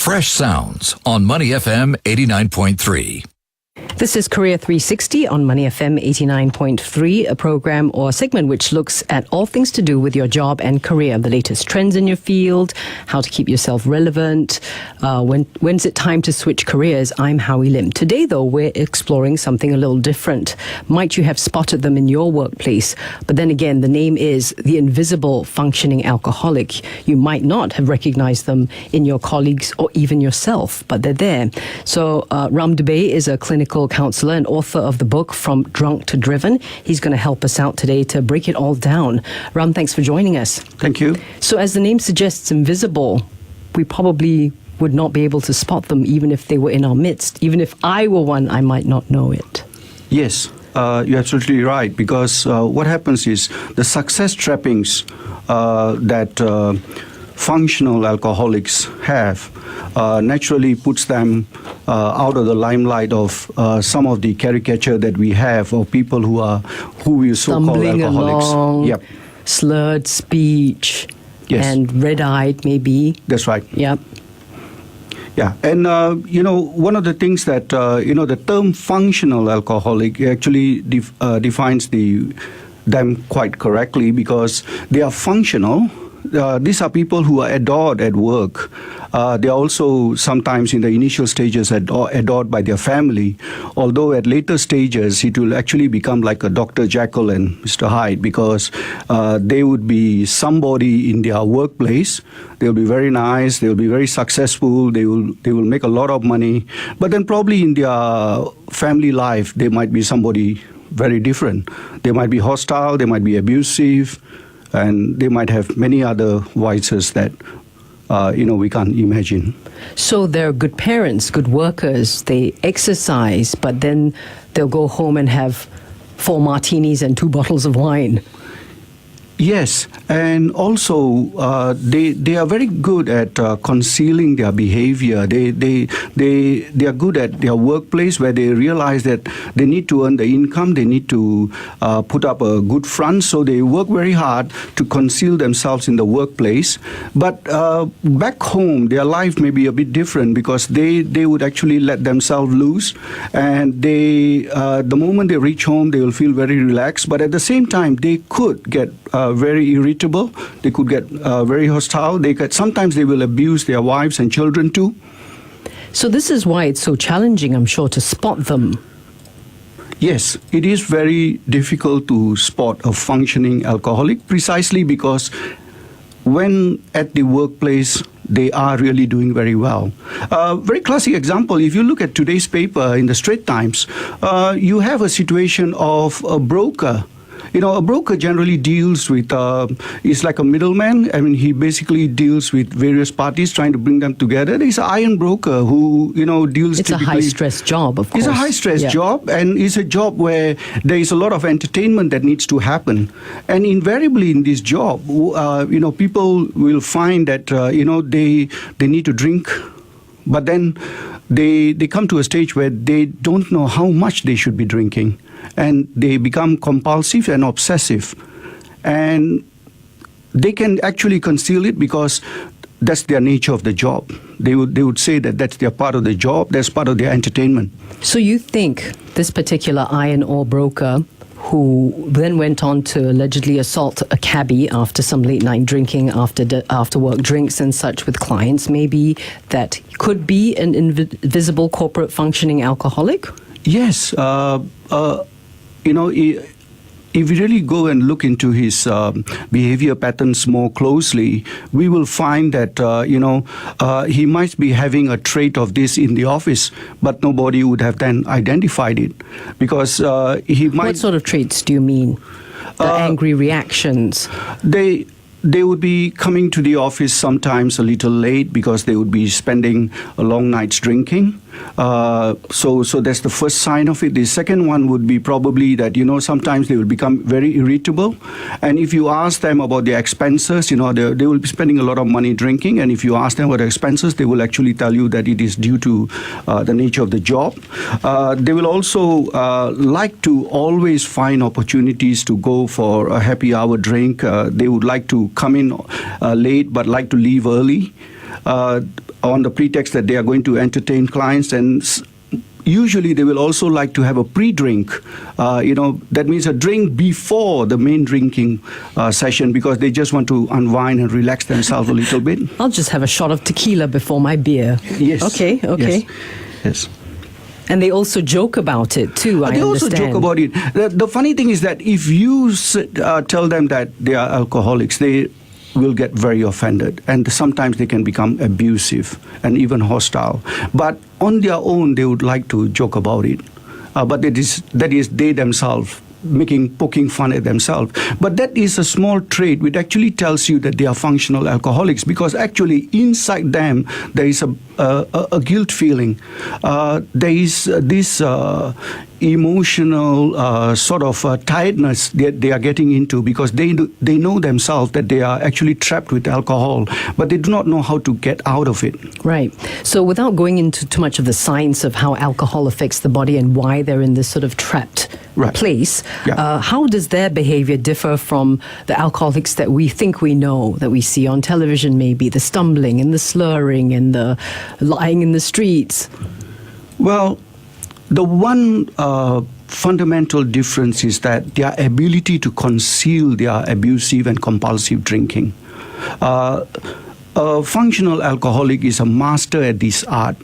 Fresh sounds on Money FM 89.3. This is Career 360 on Money FM 89.3, a program or segment which looks at all things to do with your job and career, the latest trends in your field, how to keep yourself relevant, when's it time to switch careers. I'm Howie Lim. Today, though, we're exploring something a little different. Might you have spotted them in your workplace? But then again, the name is the invisible functioning alcoholic. You might not have recognized them in your colleagues or even yourself, but they're there. So Dubey is a clinical counselor and author of the book From Drunk to Driven. He's going to help us out today to break it all down. Ram, thanks for joining us. Thank you. So as the name suggests, invisible, we probably would not be able to spot them even if they were in our midst. Even if I were one, I might not know it. Yes, you're absolutely right, because what happens is the success trappings that functional alcoholics have naturally puts them out of the limelight of some of the caricature that we have of people who we so-called Stumbling alcoholics. along, Yep. slurred speech, Yes. and red-eyed maybe. That's right. Yep. Yeah, and one of the things that the term functional alcoholic actually defines them quite correctly, because they are functional. These are people who are adored at work. They are also sometimes in the initial stages adored by their family, although at later stages it will actually become like a Dr. Jekyll and Mr. Hyde, because they would be somebody in their workplace. They'll be very nice, they'll be very successful, they will make a lot of money, but then probably in their family life they might be somebody very different. They might be hostile, they might be abusive, and they might have many other vices that we can't imagine. So they're good parents, good workers, they exercise, but then they'll go home and have 4 martinis and 2 bottles of wine. Yes, and also they are very good at concealing their behavior. They are good at their workplace, where they realize that they need to earn the income, they need to put up a good front, so they work very hard to conceal themselves in the workplace. But back home, their life may be a bit different, because they would actually let themselves loose, and the moment they reach home, they will feel very relaxed. But at the same time, they could get very irritable. They could get very hostile. Sometimes they will abuse their wives and children too. So this is why it's so challenging, I'm sure, to spot them. Yes, it is very difficult to spot a functioning alcoholic, precisely because when at the workplace, they are really doing very well. Very classic example, if you look at today's paper in the Straits Times, you have a situation of a broker. A broker generally deals with, is like a middleman. I mean, he basically deals with various parties, trying to bring them together. There's an iron broker who, deals It's typically... a high-stress job, of course. It's a high-stress job, and it's a job where there is a lot of entertainment that needs to happen. And invariably in this job, people will find that, they need to drink, but then they come to a stage where they don't know how much they should be drinking. And they become compulsive and obsessive. And they can actually conceal it because that's their nature of the job. They would say that that's their part of the job, that's part of their entertainment. So you think this particular iron ore broker, who then went on to allegedly assault a cabbie after some late-night drinking, after work drinks and such with clients, maybe that could be an invisible corporate functioning alcoholic? Yes. If we really go and look into his behavior patterns more closely, we will find that, he might be having a trait of this in the office, but nobody would have then identified it, because he might... What sort of traits do you mean? The angry reactions? They would be coming to the office sometimes a little late because they would be spending a long night's drinking. So that's the first sign of it. The second one would be probably that, sometimes they will become very irritable. And if you ask them about their expenses, they will be spending a lot of money drinking. And if you ask them about the expenses, they will actually tell you that it is due to the nature of the job. They will also like to always find opportunities to go for a happy hour drink. They would like to come in late but like to leave early. on the pretext that they are going to entertain clients, and usually they will also like to have a pre-drink. That means a drink before the main drinking session, because they just want to unwind and relax themselves a little bit. I'll just have a shot of tequila before my beer. Yes. Okay. Yes. And they also joke about it too, I They also understand. joke about it. The funny thing is that if you tell them that they are alcoholics, they will get very offended, and sometimes they can become abusive and even hostile. But on their own, they would like to joke about it. But that is they themselves poking fun at themselves. But that is a small trait which actually tells you that they are functional alcoholics, because actually inside them there is a guilt feeling. There is this emotional sort of tiredness that they are getting into, because they know themselves that they are actually trapped with alcohol, but they do not know how to get out of it. Right. So without going into too much of the science of how alcohol affects the body and why they're in this sort of trapped place, how does their behavior differ from the alcoholics that we think we know, that we see on television, maybe the stumbling and the slurring and the lying in the streets? Well, the one fundamental difference is that their ability to conceal their abusive and compulsive drinking. A functional alcoholic is a master at this art.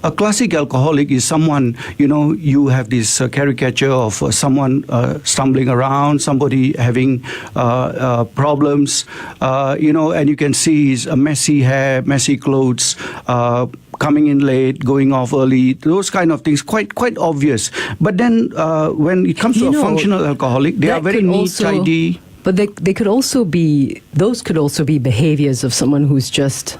A classic alcoholic is someone, you have this caricature of someone stumbling around, somebody having problems, and you can see his messy hair, messy clothes, coming in late, going off early, those kind of things, quite obvious. But then when it comes to a functional alcoholic, they are very neat, tidy. But they could also be, those could also be behaviors of someone who's just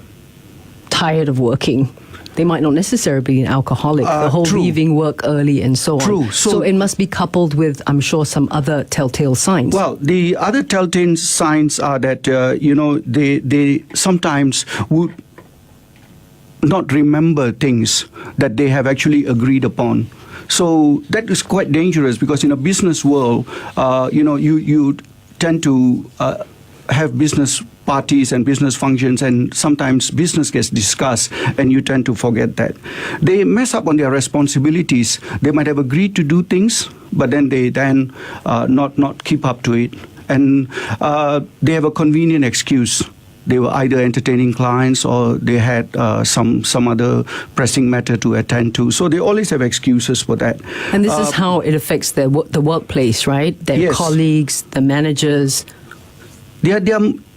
tired of working. They might not necessarily be an alcoholic, the whole leaving work early and so on. True. So it must be coupled with, I'm sure, some other telltale signs. Well, the other telltale signs are that, they sometimes would not remember things that they have actually agreed upon. So that is quite dangerous, because in a business world, you tend to have business parties and business functions, and sometimes business gets discussed and you tend to forget that. They mess up on their responsibilities. They might have agreed to do things, but then they not keep up to it. And they have a convenient excuse. They were either entertaining clients or they had some other pressing matter to attend to. So they always have excuses for that. And this is how it affects the workplace, right? Their colleagues, the managers. Their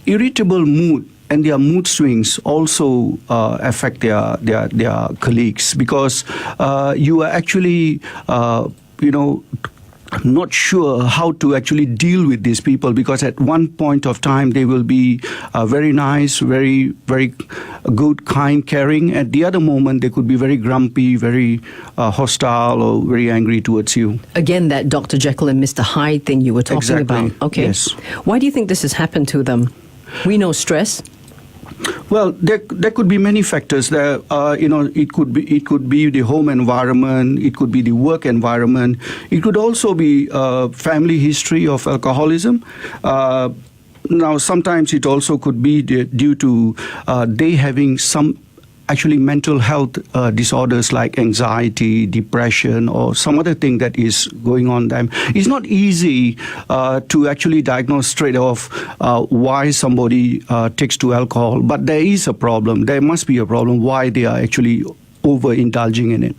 irritable mood and their mood swings also affect their colleagues, because you are actually not sure how to actually deal with these people, because at one point of time they will be very nice, very, very good, kind, caring. At the other moment they could be very grumpy, very hostile, or very angry towards you. Again, that Dr. Jekyll and Mr. Hyde thing you were talking about. Okay. Yes. Why do you think this has happened to them? We know stress. Well, there could be many factors. There, it could be the home environment. It could be the work environment. It could also be family history of alcoholism. Now, sometimes it also could be due to they having some actually mental health disorders like anxiety, depression, or some other thing that is going on them. It's not easy to actually diagnose straight off why somebody takes to alcohol, but there is a problem. There must be a problem why they are actually overindulging in it.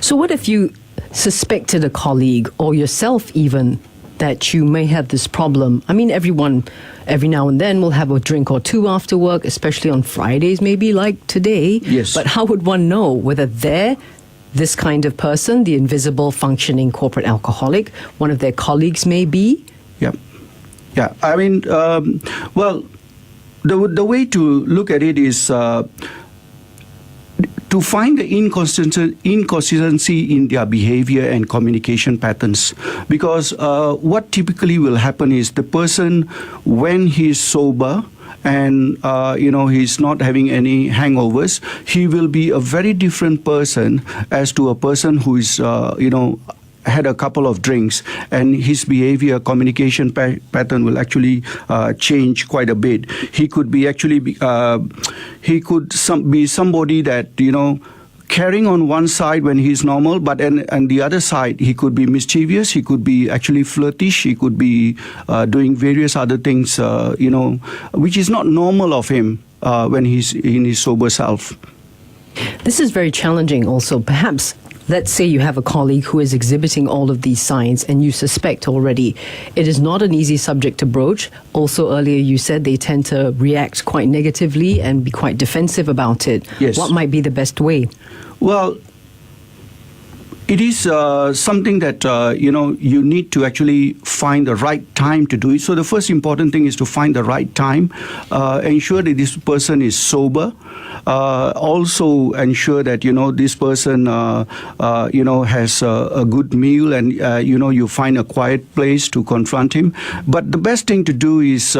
So what if you suspected a colleague or yourself even that you may have this problem? I mean, everyone, every now and then, will have a drink or two after work, especially on Fridays, maybe like today. Yes. But how would one know whether they're this kind of person, the invisible functioning corporate alcoholic, one of their colleagues may be? Yeah. I mean, well, the way to look at it is to find the inconsistency in their behavior and communication patterns. Because what typically will happen is the person, when he's sober and he's not having any hangovers, he will be a very different person as to a person who is had a couple of drinks, and his behavior, communication pattern will actually change quite a bit. He could be he could be somebody that, carrying on one side when he's normal, but on the other side, he could be mischievous, he could be actually flirtish, he could be doing various other things, which is not normal of him when he's in his sober self. This is very challenging also. Perhaps, let's say you have a colleague who is exhibiting all of these signs and you suspect already. It is not an easy subject to broach. Also, earlier you said they tend to react quite negatively and be quite defensive about it. Yes. What might be the best way? Well, it is something that, you need to actually find the right time to do it. So the first important thing is to find the right time, ensure that this person is sober. Also ensure that, this person, has a good meal and, you find a quiet place to confront him. But the best thing to do is,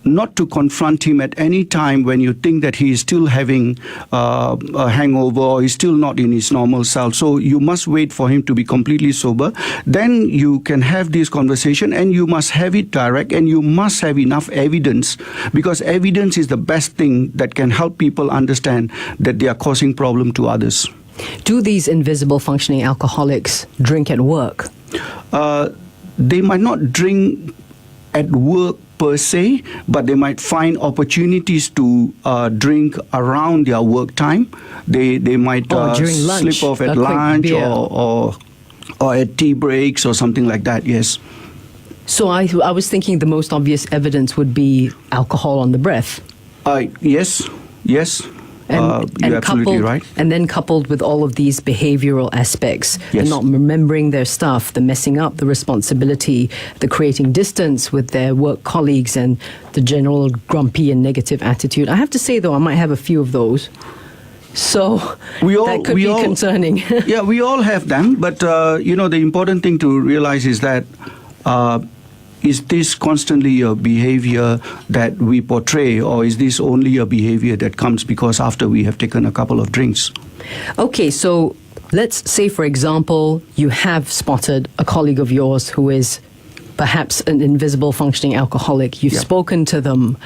not to confront him at any time when you think that he is still having a hangover or he's still not in his normal self. So you must wait for him to be completely sober. Then you can have this conversation, and you must have it direct, and you must have enough evidence, because evidence is the best thing that can help people understand that they are causing problem to others. Do these invisible functioning alcoholics drink at work? They might not drink at work per se, but they might find opportunities to drink around their work time. They might during lunch, slip off at lunch or at tea breaks or something like that, yes. So I was thinking the most obvious evidence would be alcohol on the breath. Yes. And you're absolutely right. And then coupled with all of these behavioral aspects, Yes. the not remembering their stuff, the messing up, the responsibility, the creating distance with their work colleagues, and the general grumpy and negative attitude. I have to say, though, I might have a few of those. So that could be concerning. Yeah, we all have them. But, the important thing to realize is that is this constantly a behavior that we portray, or is this only a behavior that comes because after we have taken a couple of drinks? Okay, so let's say, for example, you have spotted a colleague of yours who is perhaps an invisible functioning alcoholic. You've spoken to them.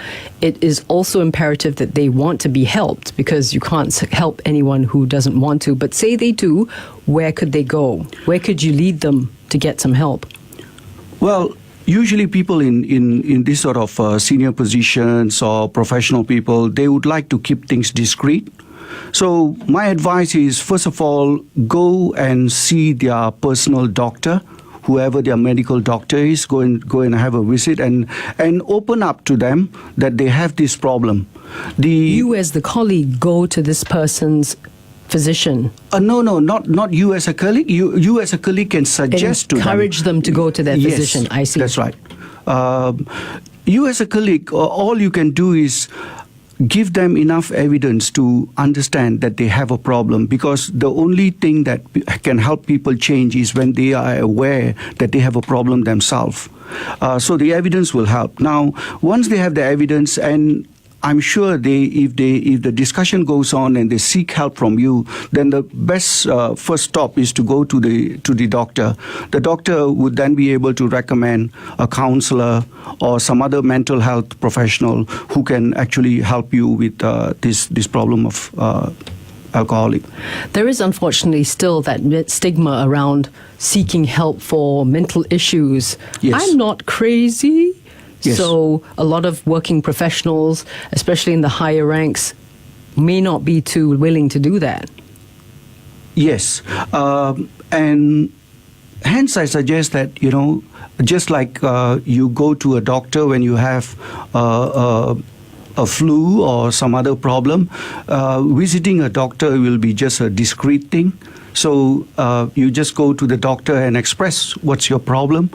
It is also imperative that they want to be helped, because you can't help anyone who doesn't want to. But say they do, where could they go? Where could you lead them to get some help? Well, usually people in this sort of senior positions or professional people, they would like to keep things discreet. So my advice is, first of all, go and see their personal doctor, whoever their medical doctor is. Go and have a visit and open up to them that they have this problem. You as the colleague go to this person's physician? No, not you as a colleague. You as a colleague can suggest to them. Encourage them to go to their physician. I see. That's right. You as a colleague, all you can do is give them enough evidence to understand that they have a problem, because the only thing that can help people change is when they are aware that they have a problem themselves. So the evidence will help. Now, once they have the evidence, and I'm sure if the discussion goes on and they seek help from you, then the best first stop is to go to the doctor. The doctor would then be able to recommend a counselor or some other mental health professional who can actually help you with this problem of alcoholic. There is unfortunately still that stigma around seeking help for mental issues. Yes. I'm not crazy. Yes. So a lot of working professionals, especially in the higher ranks, may not be too willing to do that. Yes. And hence I suggest that, just like you go to a doctor when you have a flu or some other problem, visiting a doctor will be just a discreet thing. So you just go to the doctor and express what's your problem,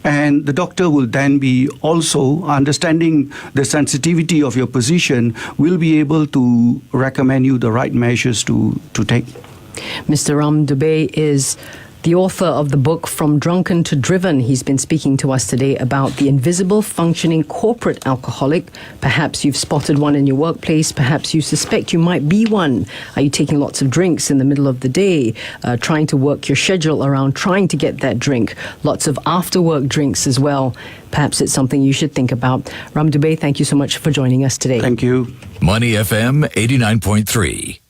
and the doctor will then be also understanding the sensitivity of your position, will be able to recommend you the right measures to take. Mr. Dubey is the author of the book From Drunken to Driven. He's been speaking to us today about the invisible functioning corporate alcoholic. Perhaps you've spotted one in your workplace. Perhaps you suspect you might be one. Are you taking lots of drinks in the middle of the day, trying to work your schedule around trying to get that drink? Lots of after-work drinks as well. Perhaps it's something you should think about. Dubey, thank you so much for joining us today. Thank you. Money FM 89.3.